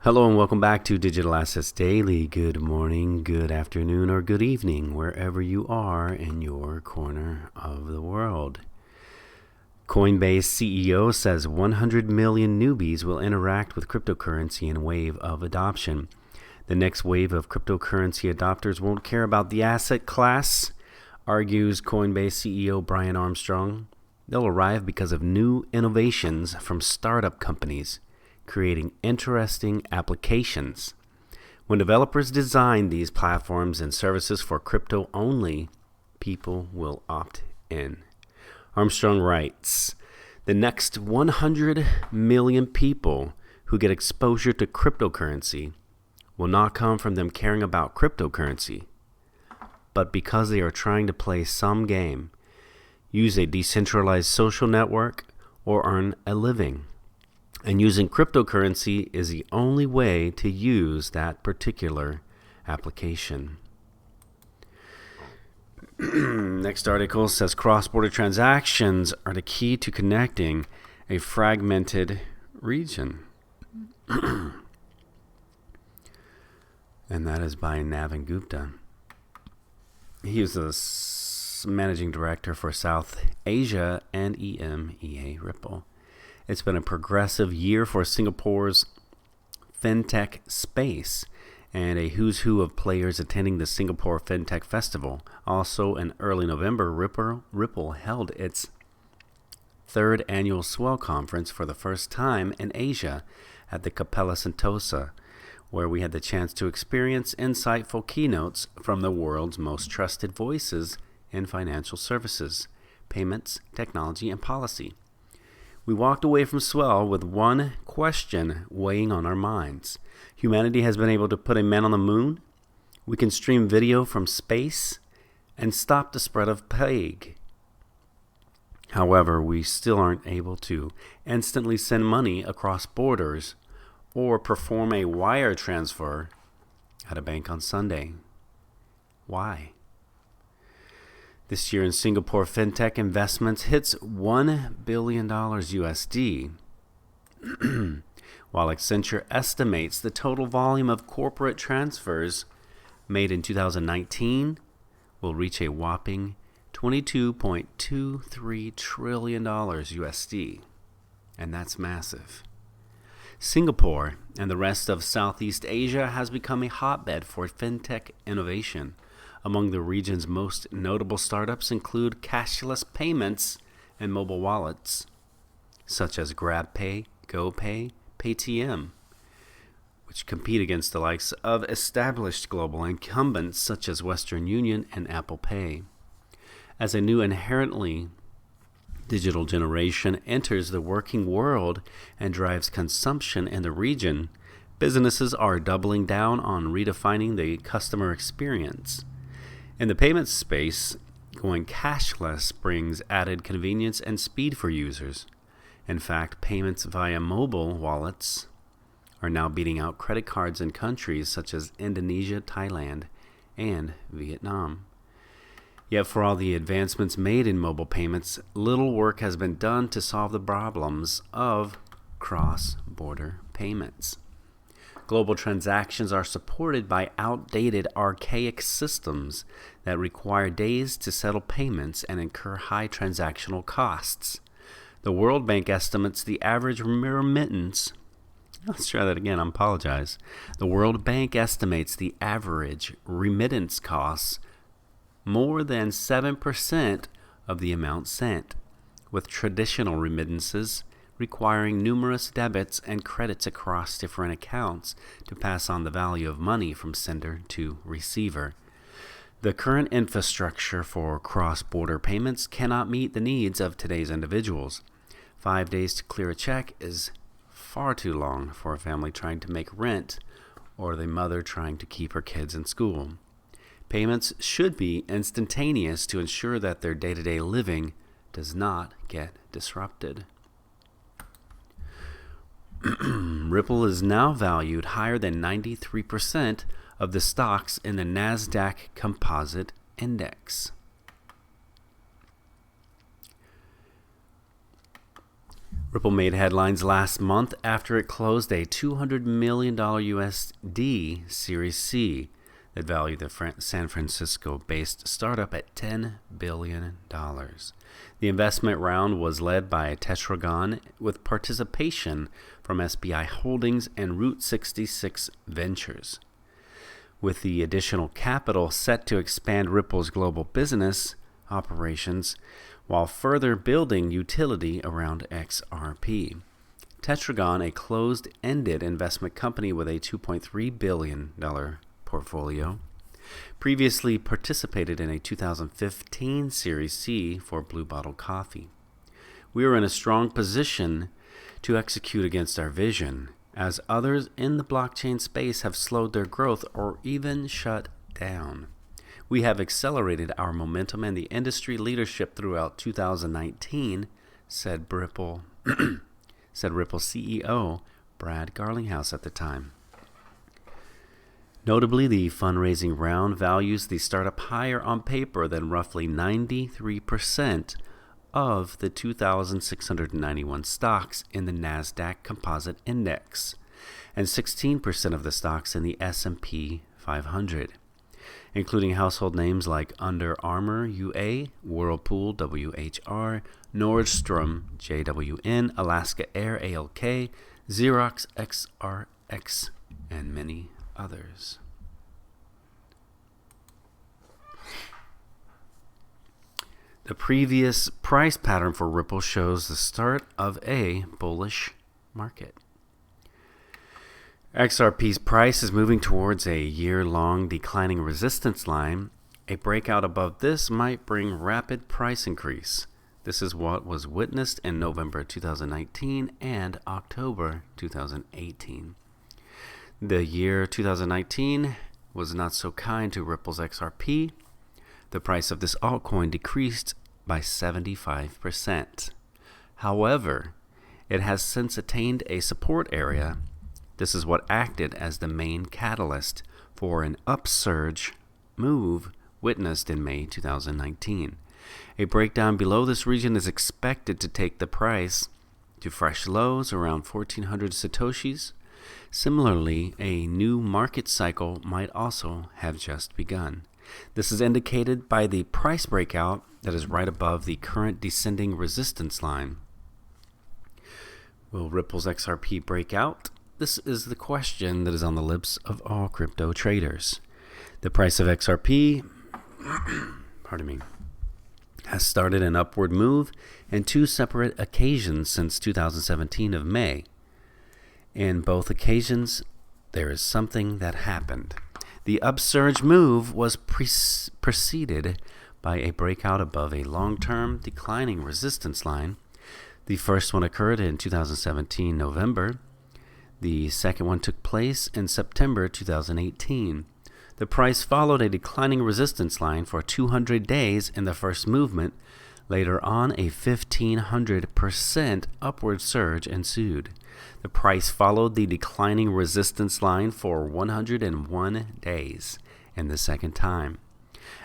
Hello and welcome back to Digital Assets Daily. Good morning, good afternoon, or good evening, wherever you are in your corner of the world. Coinbase CEO says 100 million newbies will interact with cryptocurrency in a wave of adoption. The next wave of cryptocurrency adopters won't care about the asset class, argues Coinbase CEO Brian Armstrong. They'll arrive because of new innovations from startup companies, creating interesting applications. When developers design these platforms and services for crypto only, people will opt in. Armstrong writes, the next 100 million people who get exposure to cryptocurrency will not come from them caring about cryptocurrency, but because they are trying to play some game, use a decentralized social network, or earn a living. And using cryptocurrency is the only way to use that particular application. Next article says cross-border transactions are the key to connecting a fragmented region. And that is by Navin Gupta. He is the managing director for South Asia and EMEA Ripple. It's been a progressive year for Singapore's fintech space and a who's who of players attending the Singapore Fintech Festival. Also in early November, Ripple held its third annual Swell Conference for the first time in Asia at the Capella Sentosa, where we had the chance to experience insightful keynotes from the world's most trusted voices in financial services, payments, technology, and policy. We walked away from Swell with one question weighing on our minds. Humanity has been able to put a man on the moon. We can stream video from space and stop the spread of plague. However, we still aren't able to instantly send money across borders or perform a wire transfer at a bank on Sunday. Why? This year in Singapore, fintech investments hits $1 billion USD, while Accenture estimates the total volume of corporate transfers made in 2019 will reach a whopping $22.23 trillion USD, and that's massive. Singapore and the rest of Southeast Asia has become a hotbed for fintech innovation. Among the region's most notable startups include cashless payments and mobile wallets, such as GrabPay, GoPay, Paytm, which compete against the likes of established global incumbents such as Western Union and Apple Pay. As a new inherently digital generation enters the working world and drives consumption in the region, businesses are doubling down on redefining the customer experience. In the payments space, going cashless brings added convenience and speed for users. In fact, payments via mobile wallets are now beating out credit cards in countries such as Indonesia, Thailand, and Vietnam. Yet for all the advancements made in mobile payments, little work has been done to solve the problems of cross-border payments. Global transactions are supported by outdated, archaic systems that require days to settle payments and incur high transactional costs. The World Bank estimates the average remittance. Let's try that again, I apologize. The World Bank estimates the average remittance costs more than 7% of the amount sent, with traditional remittances requiring numerous debits and credits across different accounts to pass on the value of money from sender to receiver. The current infrastructure for cross-border payments cannot meet the needs of today's individuals. 5 days to clear a check is far too long for a family trying to make rent or the mother trying to keep her kids in school. Payments should be instantaneous to ensure that their day-to-day living does not get disrupted. Ripple is now valued higher than 93% of the stocks in the NASDAQ Composite Index. Ripple made headlines last month after it closed a $200 million USD Series C that valued the San Francisco-based startup at $10 billion. The investment round was led by Tetragon with participation from SBI Holdings and Route 66 Ventures. With the additional capital set to expand Ripple's global business operations while further building utility around XRP. Tetragon, a closed-ended investment company with a $2.3 billion portfolio, previously participated in a 2015 Series C for Blue Bottle Coffee. We are in a strong position to execute against our vision, as others in the blockchain space have slowed their growth or even shut down. We have accelerated our momentum and the industry leadership throughout 2019, said Ripple CEO Brad Garlinghouse at the time. Notably, the fundraising round values the startup higher on paper than roughly 93% of the 2,691 stocks in the NASDAQ Composite Index and 16% of the stocks in the S&P 500. Including household names like Under Armour UA, Whirlpool WHR, Nordstrom JWN, Alaska Air ALK, Xerox XRX, and many others. The previous price pattern for Ripple shows the start of a bullish market. XRP's price is moving towards a year-long declining resistance line. A breakout above this might bring rapid price increase. This is what was witnessed in November 2019 and October 2018. The year 2019 was not so kind to Ripple's XRP. The price of this altcoin decreased by 75%. However, it has since attained a support area. This is what acted as the main catalyst for an upsurge move witnessed in May 2019. A breakdown below this region is expected to take the price to fresh lows around 1,400 Satoshis. Similarly, a new market cycle might also have just begun. This is indicated by the price breakout that is right above the current descending resistance line. Will Ripple's XRP break out? This is the question that is on the lips of all crypto traders. The price of XRP has started an upward move in two separate occasions since 2017 of May. In both occasions, there is something that happened. The upsurge move was preceded by a breakout above a long-term declining resistance line. The first one occurred in 2017 November. The second one took place in September 2018. The price followed a declining resistance line for 200 days in the first movement. Later on, a 1,500% upward surge ensued. The price followed the declining resistance line for 101 days in the second time.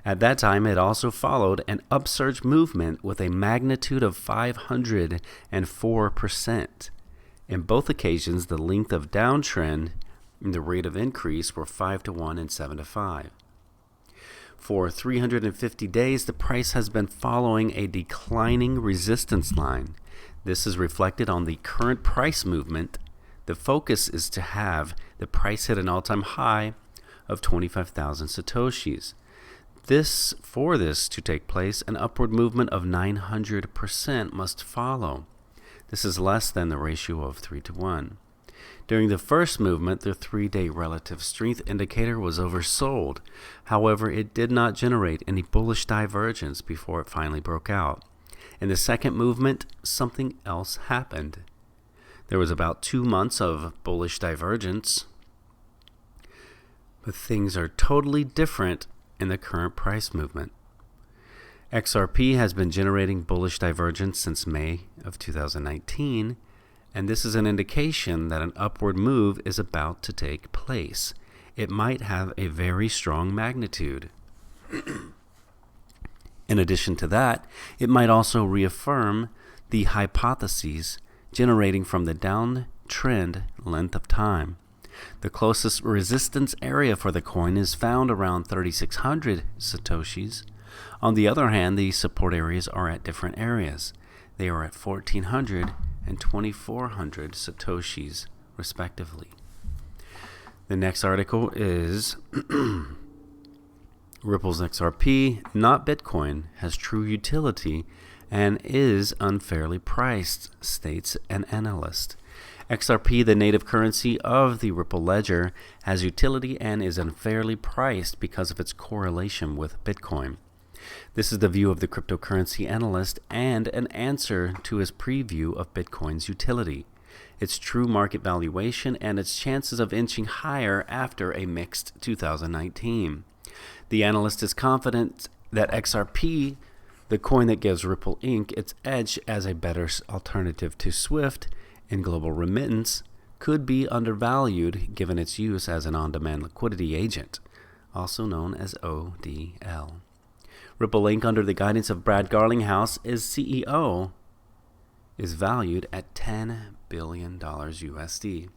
At that time, it also followed an upsurge movement with a magnitude of 504%. In both occasions, the length of downtrend and the rate of increase were 5-1 and 7-5. For 350 days, the price has been following a declining resistance line. This is reflected on the current price movement. The focus is to have the price hit an all-time high of 25,000 Satoshis. For this to take place, an upward movement of 900% must follow. This is less than the ratio of 3-1. During the first movement, the 3-day relative strength indicator was oversold. However, it did not generate any bullish divergence before it finally broke out. In the second movement, something else happened. There was about 2 months of bullish divergence, but things are totally different in the current price movement. XRP has been generating bullish divergence since May of 2019, and this is an indication that an upward move is about to take place. It might have a very strong magnitude. In addition to that, it might also reaffirm the hypotheses generating from the downtrend length of time. The closest resistance area for the coin is found around 3,600 satoshis. On the other hand, the support areas are at different areas. They are at 1,400 and 2,400 satoshis, respectively. The next article is Ripple's XRP, not Bitcoin, has true utility and is unfairly priced, states an analyst. XRP, the native currency of the Ripple ledger, has utility and is unfairly priced because of its correlation with Bitcoin. This is the view of the cryptocurrency analyst and an answer to his preview of Bitcoin's utility, its true market valuation, and its chances of inching higher after a mixed 2019. The analyst is confident that XRP, the coin that gives Ripple Inc. its edge as a better alternative to SWIFT in global remittance, could be undervalued given its use as an on-demand liquidity agent, also known as ODL. Ripple Inc., under the guidance of Brad Garlinghouse, is CEO, is valued at $10 billion USD.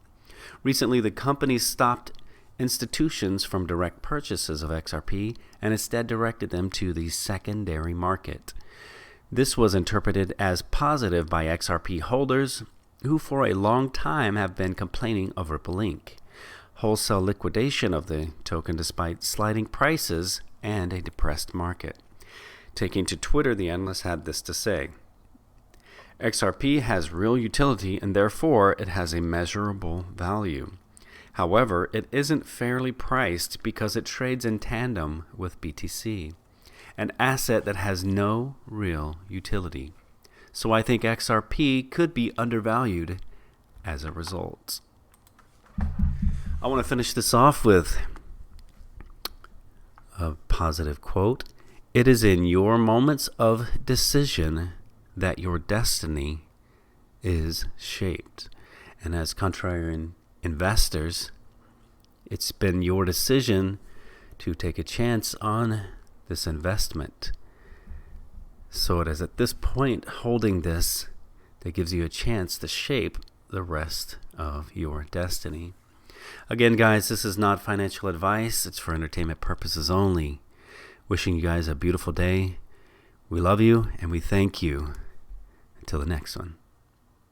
Recently, the company stopped institutions from direct purchases of XRP and instead directed them to the secondary market. This was interpreted as positive by XRP holders, who for a long time have been complaining of Ripple Inc. wholesale liquidation of the token despite sliding prices and a depressed market. Taking to Twitter, the analyst had this to say: XRP has real utility and therefore it has a measurable value. However, it isn't fairly priced because it trades in tandem with BTC, an asset that has no real utility. So I think XRP could be undervalued as a result. I want to finish this off with a positive quote. It is in your moments of decision that your destiny is shaped. And as contrarian investors, it's been your decision to take a chance on this investment. So it is at this point holding this that gives you a chance to shape the rest of your destiny. Again, guys, this is not financial advice. It's for entertainment purposes only. Wishing you guys a beautiful day. We love you and we thank you. Until the next one.